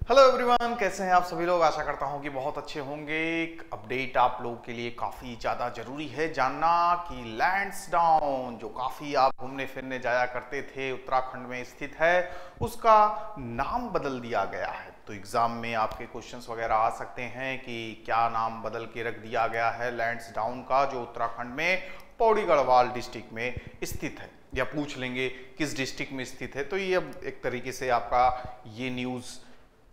Hello everyone, कैसे हैं आप सभी लोग। आशा करता हूं कि बहुत अच्छे होंगे। एक अपडेट आप लोगों के लिए काफ़ी ज़्यादा ज़रूरी है जानना कि लैंसडाउन जो काफ़ी आप घूमने फिरने जाया करते थे, उत्तराखंड में स्थित है, उसका नाम बदल दिया गया है। तो एग्ज़ाम में आपके क्वेश्चंस वगैरह आ सकते हैं कि क्या नाम बदल के रख दिया गया है लैंसडाउन का, जो उत्तराखंड में पौड़ी गढ़वाल डिस्ट्रिक्ट में स्थित है, या पूछ लेंगे किस डिस्ट्रिक्ट में स्थित है। तो ये अब एक तरीके से आपका ये न्यूज़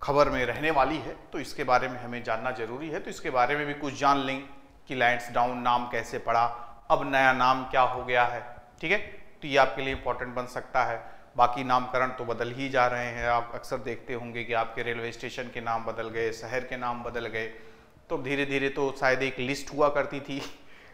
खबर में रहने वाली है, तो इसके बारे में हमें जानना जरूरी है। तो इसके बारे में भी कुछ जान लें कि लैंसडाउन नाम कैसे पड़ा, अब नया नाम क्या हो गया है। ठीक है, तो ये आपके लिए इंपॉर्टेंट बन सकता है। बाकी नामकरण तो बदल ही जा रहे हैं। आप अक्सर देखते होंगे कि आपके रेलवे स्टेशन के नाम बदल गए, शहर के नाम बदल गए। तो धीरे धीरे तो शायद एक लिस्ट हुआ करती थी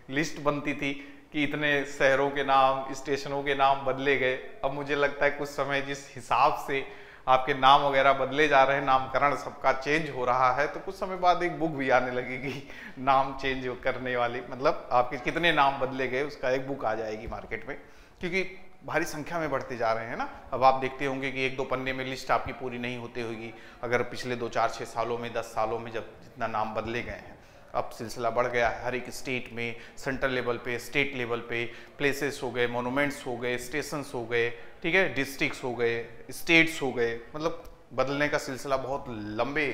लिस्ट बनती थी कि इतने शहरों के नाम, स्टेशनों के नाम बदले गए। अब मुझे लगता है कुछ समय जिस हिसाब से आपके नाम वगैरह बदले जा रहे हैं, नामकरण सबका चेंज हो रहा है, तो कुछ समय बाद एक बुक भी आने लगेगी नाम चेंज करने वाली, मतलब आपके कितने नाम बदले गए उसका एक बुक आ जाएगी मार्केट में, क्योंकि भारी संख्या में बढ़ते जा रहे हैं ना। अब आप देखते होंगे कि एक दो पन्ने में लिस्ट आपकी पूरी नहीं होती होगी, अगर पिछले 2 4 6 सालों में 10 सालों में जब जितना नाम बदले गए हैं। अब सिलसिला बढ़ गया है, हर एक स्टेट में, सेंट्रल लेवल पे, स्टेट लेवल पे प्लेसेस हो गए, मोनूमेंट्स हो गए, स्टेशंस हो गए, ठीक है, डिस्ट्रिक्ट्स हो गए, स्टेट्स हो गए, मतलब बदलने का सिलसिला बहुत लंबे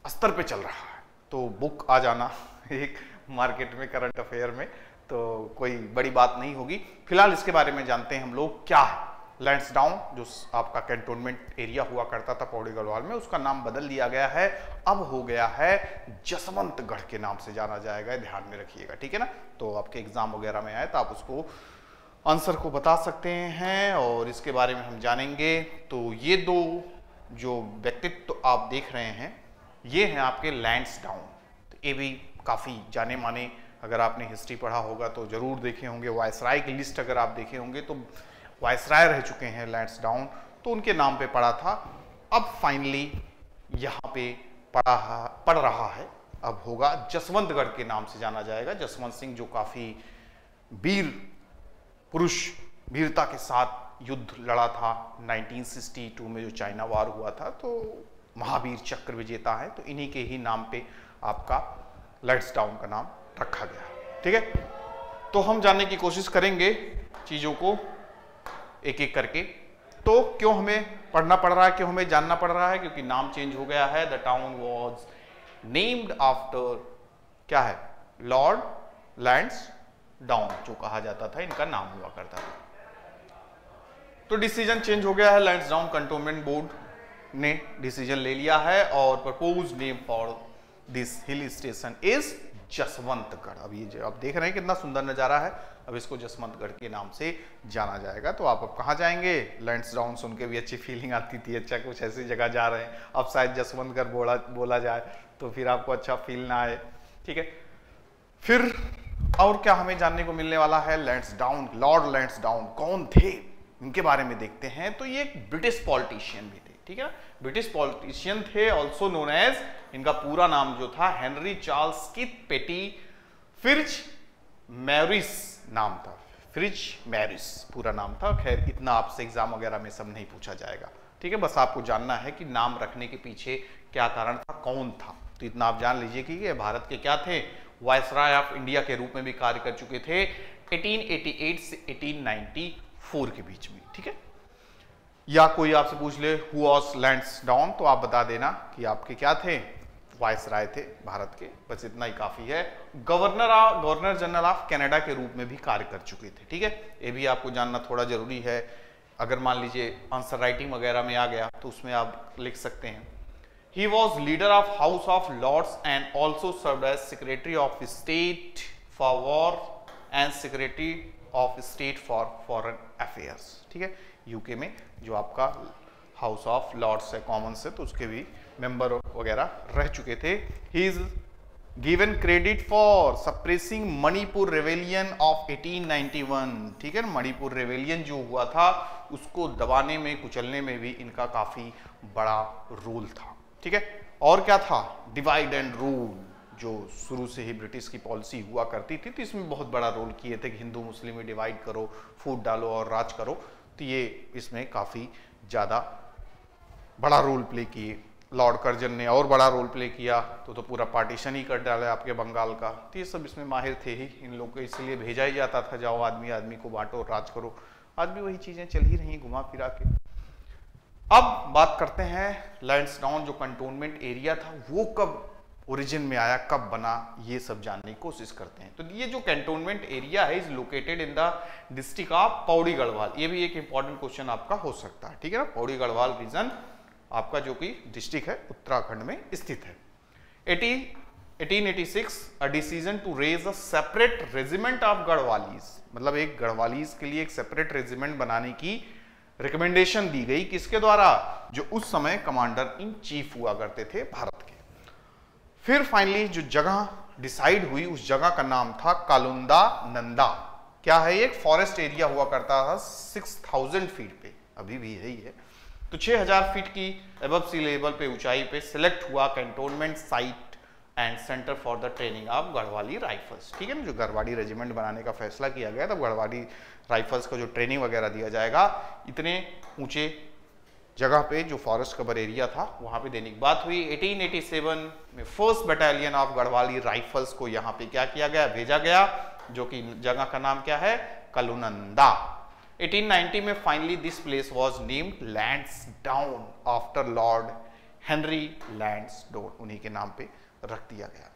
स्तर पे चल रहा है। तो बुक आ जाना एक मार्केट में, करंट अफेयर में, तो कोई बड़ी बात नहीं होगी। फिलहाल इसके बारे में जानते हैं हम लोग क्या है लैंसडाउन, जो आपका कैंटोनमेंट एरिया हुआ करता था पौड़ी गढ़वाल में, उसका नाम बदल दिया गया है। अब हो गया है जसवंतगढ़ के नाम से जाना जाएगा, ध्यान में रखिएगा, ठीक है ना। तो आपके एग्जाम वगैरह में आए तो आप उसको आंसर को बता सकते हैं और इसके बारे में हम जानेंगे। तो ये दो जो व्यक्तित्व तो आप देख रहे हैं, ये हैं आपके लैंसडाउन। तो ये भी काफ़ी जाने माने, अगर आपने हिस्ट्री पढ़ा होगा तो जरूर देखे होंगे। वायसराय की लिस्ट अगर आप देखे होंगे तो वायसराय रह चुके हैं लैंसडाउन, तो उनके नाम पे पड़ा था। अब फाइनली यहाँ पे पड़ रहा है, अब होगा जसवंतगढ़ के नाम से जाना जाएगा। जसवंत सिंह जो काफ़ी वीर पुरुष, वीरता के साथ युद्ध लड़ा था 1962 में जो चाइना वार हुआ था, तो महावीर चक्र विजेता है। तो इन्हीं के ही नाम पे आपका लैंसडाउन का नाम रखा गया, ठीक है। तो हम जानने की कोशिश करेंगे चीज़ों को एक एक करके। तो क्यों हमें पढ़ना पड़ रहा है, क्यों हमें जानना पड़ रहा है, क्योंकि नाम चेंज हो गया है। The town was named after, क्या है, लॉर्ड लैंसडाउन जो कहा जाता था, इनका नाम हुआ करता था। तो डिसीजन चेंज हो गया है, लैंसडाउन कंटोनमेंट बोर्ड ने डिसीजन ले लिया है और propose name for this hill station is Jaswantgarh. अब ये जो आप देख रहे हैं कितना सुंदर नजारा है, अब इसको जसवंतगढ़ के नाम से जाना जाएगा। तो आप अब कहाँ जाएंगे, लैंसडाउन सुन के भी अच्छी फीलिंग आती थी, अच्छा कुछ ऐसी जगह जा रहे हैं, अब शायद जसवंतगढ़ बोला जाए तो फिर आपको अच्छा फील ना आए, ठीक है। फिर और क्या हमें जानने को मिलने वाला है। लैंसडाउन, लॉर्ड लैंसडाउन कौन थे, इनके बारे में देखते हैं। तो ये एक ब्रिटिश पॉलिटिशियन भी थे, ठीक है, ब्रिटिश पॉलिटिशियन थे, ऑल्सो नोन एज, इनका पूरा नाम जो था हेनरी चार्ल्स किथ पेटी फिर्ज मैरिस नाम था, फ्रिज मैरिस पूरा नाम था। खैर इतना आपसे एग्जाम वगैरह में सब नहीं पूछा जाएगा, ठीक है, बस आपको जानना है कि नाम रखने के पीछे क्या कारण था, कौन था। तो इतना आप जान लीजिए कि ये भारत के क्या थे, वायसराय ऑफ इंडिया के रूप में भी कार्य कर चुके थे 1888 से 1894 के बीच में, ठीक है। या कोई आपसे पूछ ले हु वाज लैंसडाउन, तो आप बता देना कि आपके क्या थे, वायसराय थे भारत के, बस इतना ही काफी है। गवर्नर जनरल ऑफ कनाडा के रूप में भी कार्य कर चुके थे, ठीक है, ये भी आपको जानना थोड़ा जरूरी है। अगर मान लीजिए आंसर राइटिंग वगैरह में आ गया तो उसमें आप लिख सकते हैं, he was Leader of House of Lords and also served as Secretary of State for War and Secretary of State for Foreign Affairs, ठीक है। यूके में जो आपका हाउस ऑफ लॉर्ड्स है, कॉमन्स है, तो उसके भी मेंबर वगैरह रह चुके थे। He is given credit for suppressing Manipur rebellion of 1891, ठीक है, मणिपुर रेवेलियन जो हुआ था उसको दबाने में, कुचलने में भी इनका काफी बड़ा रोल था, ठीक है। और क्या था, डिवाइड एंड रूल, जो शुरू से ही ब्रिटिश की पॉलिसी हुआ करती थी, तो इसमें बहुत बड़ा रोल किए थे कि हिंदू मुस्लिम में डिवाइड करो, फूट डालो और राज करो। तो ये इसमें काफ़ी ज़्यादा बड़ा रोल प्ले किए लॉर्ड कर्जन ने और बड़ा रोल प्ले किया तो पूरा पार्टीशन ही कर डाला आपके बंगाल का। तो ये सब इसमें माहिर थे ही, इन लोग को इसलिए भेजा ही जाता था, जाओ आदमी आदमी को बांटो, राज करो। आज भी वही चीजें चल ही रही घुमा फिरा के। अब बात करते हैं लैंसडाउन जो कंटोनमेंट एरिया था वो कब ओरिजिन में आया, कब बना, ये सब जानने की कोशिश करते हैं। तो ये जो कैंटोनमेंट एरिया है is located in the district of Pauri Garhwal. ये भी एक इंपॉर्टेंट क्वेश्चन आपका हो सकता है, ठीक है ना। पौड़ी गढ़वाल रीजन आपका जो कि डिस्ट्रिक्ट है उत्तराखंड में स्थित है। 1886 a decision to raise a separate regiment of Garhwalis, मतलब एक गढ़वालीज के लिए एक सेपरेट रेजिमेंट बनाने की रिकमेंडेशन दी गई, किसके द्वारा, जो उस समय कमांडर इन चीफ हुआ करते थे भारत के। फिर फाइनली जो जगह डिसाइड हुई उस जगह का नाम था कालुंदा नंदा। क्या है, एक फॉरेस्ट एरिया हुआ करता था 6000 फीट पे, अभी भी यही है। तो 6000 फीट की अबव सी लेवल पे ऊंचाई पे सिलेक्ट हुआ cantonment site and centre for the training of Garhwali rifles, ठीक है ना। जो गढ़वाली रेजिमेंट बनाने का फैसला किया गया, तब गढ़वाली राइफल्स को जो ट्रेनिंग वगैरह दिया जाएगा इतने ऊंचे जगह पे जो फॉरेस्ट कवर एरिया था वहां पे देने की बात हुई। 1887 में first battalion of Garhwali rifles को यहाँ पे क्या किया गया, भेजा गया, जो कि जगह का नाम क्या है, कलुनंदा। 1890 में finally this place was named Lansdowne after Lord Henry Lansdowne, उन्हीं के नाम पे रख दिया गया।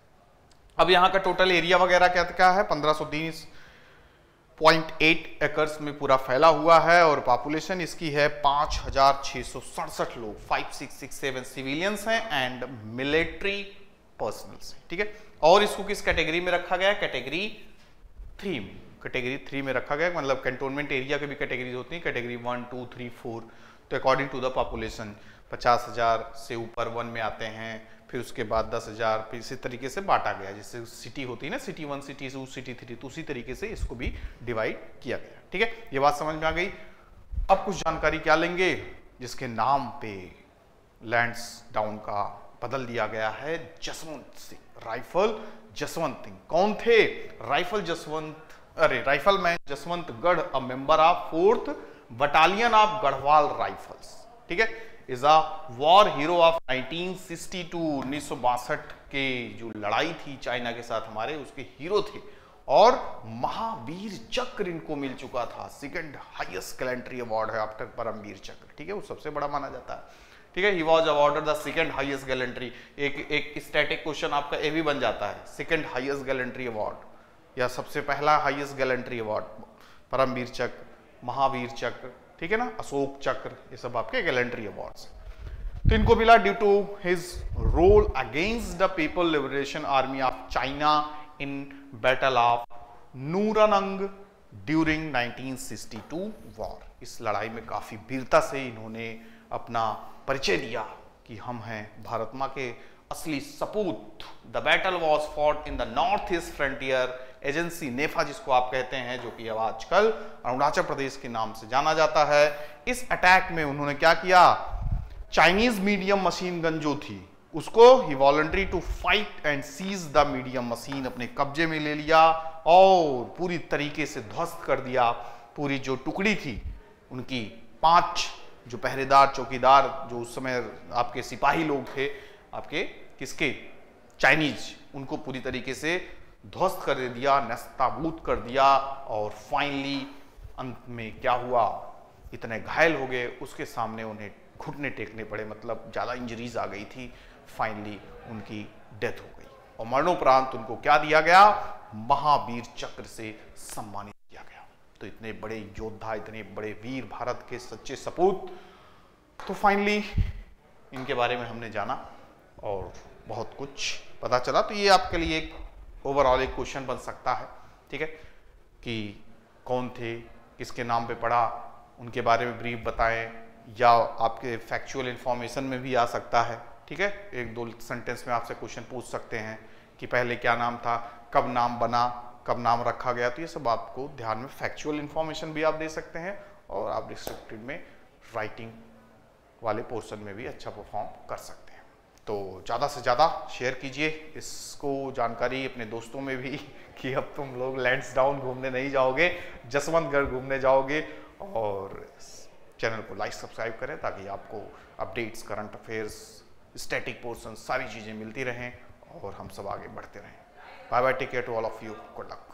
अब यहाँ का टोटल एरिया वगैरह क्या क्या है, 1530.8 एकर्स में पूरा फैला हुआ है और पॉपुलेशन इसकी है 5667 लोग, 5667 सिविलियंस हैं एंड मिलिट्री पर्सनल्स, ठीक है। और इसको किस कैटेगरी में रखा गया, कैटेगरी 3 में, कैटेगरी 3 में रखा गया। मतलब कैंटोनमेंट एरिया की भी कैटेगरीज होती हैं, कैटेगरी 1 2 3 4। तो अकॉर्डिंग टू द पॉपुलेशन 50,000 से ऊपर 1 में आते हैं, फिर उसके बाद 10,000, फिर इसी तरीके से बांटा गया। जैसे सिटी होती है ना, सिटी 1 सिटी 2 सिटी 3, तो उसी तरीके से इसको भी डिवाइड किया गया, ठीक है। ये बात समझ में आ गई। अब कुछ जानकारी क्या लेंगे, जिसके नाम पे लैंसडाउन का बदल दिया गया है जसवंत सिंह, राइफल जसवंत सिंह। कौन थे, rifleman Jaswantgarh, a member of 4th battalion of Garhwal rifles, ठीक है। Is a war hero of 1962 के जो लड़ाई थी चाइना के साथ हमारे, उसके हीरो थे और महावीर चक्र इनको मिल चुका था। 2nd हाईएस्ट गैलेंट्री अवार्ड है आफ्टर परमवीर चक्र, ठीक है, वो सबसे बड़ा माना जाता है, ठीक है। He was awarded the 2nd highest gallantry. एक स्टैटिक क्वेश्चन आपका ये भी बन जाता है, 2nd हाईएस्ट गैलेंट्री अवार्ड या सबसे पहला हाईएस्ट गैलेंट्री अवार्ड, परमवीर चक्र, महावीर चक्र, ठीक है ना, अशोक चक्र, ये सब आपके गैलेंट्री अवार्ड्स। तो इनको मिला due to his role against the people liberation army of China in battle of Nuranang during 1962 war. इस लड़ाई में काफी वीरता से इन्होंने अपना परिचय दिया कि हम हैं भारत माँ के असली सपूत। The battle was fought in the North East Frontier Agency, NEFA जिसको आप कहते हैं, जो कि अब आजकल अरुणाचल प्रदेश के नाम से जाना जाता है। इस अटैक में उन्होंने क्या किया, चाइनीज मीडियम मशीन गन जो थी उसको ही voluntary to fight and seize the medium machine, अपने कब्जे में ले लिया और पूरी तरीके से ध्वस्त कर दिया। पूरी जो टुकड़ी थी उनकी 5 जो पहरेदार चौकीदार जो उस समय आपके सिपाही लोग थे, आपके किसके, चाइनीज, उनको पूरी तरीके से ध्वस्त कर दिया, नस्ताबूद कर दिया। और फाइनली अंत में क्या हुआ, इतने घायल हो गए, उसके सामने उन्हें घुटने टेकने पड़े, मतलब ज्यादा इंजरीज आ गई थी। फाइनली उनकी डेथ हो गई और मरणोपरांत उनको क्या दिया गया, महावीर चक्र से सम्मानित किया गया। तो इतने बड़े योद्धा, इतने बड़े वीर, भारत के सच्चे सपूत। तो फाइनली इनके बारे में हमने जाना और बहुत कुछ पता चला। तो ये आपके लिए एक ओवरऑल एक क्वेश्चन बन सकता है, ठीक है, कि कौन थे, किसके नाम पे पढ़ा, उनके बारे में ब्रीफ बताएं, या आपके फैक्चुअल इंफॉर्मेशन में भी आ सकता है, ठीक है। 1-2 सेंटेंस में आपसे क्वेश्चन पूछ सकते हैं कि पहले क्या नाम था, कब नाम बना, कब नाम रखा गया। तो ये सब आपको ध्यान में, फैक्चुअल इंफॉर्मेशन भी आप दे सकते हैं और आप डिस्क्रिप्टिव में राइटिंग वाले पोर्शन में भी अच्छा परफॉर्म कर सकते हैं। तो ज़्यादा से ज़्यादा शेयर कीजिए इसको, जानकारी अपने दोस्तों में भी कि अब तुम लोग लैंसडाउन घूमने नहीं जाओगे, जसवंतगढ़ घूमने जाओगे। और चैनल को लाइक सब्सक्राइब करें ताकि आपको updates, current affairs static portion, सारी चीज़ें मिलती रहें और हम सब आगे बढ़ते रहें। Bye bye, take care to all of you, good luck.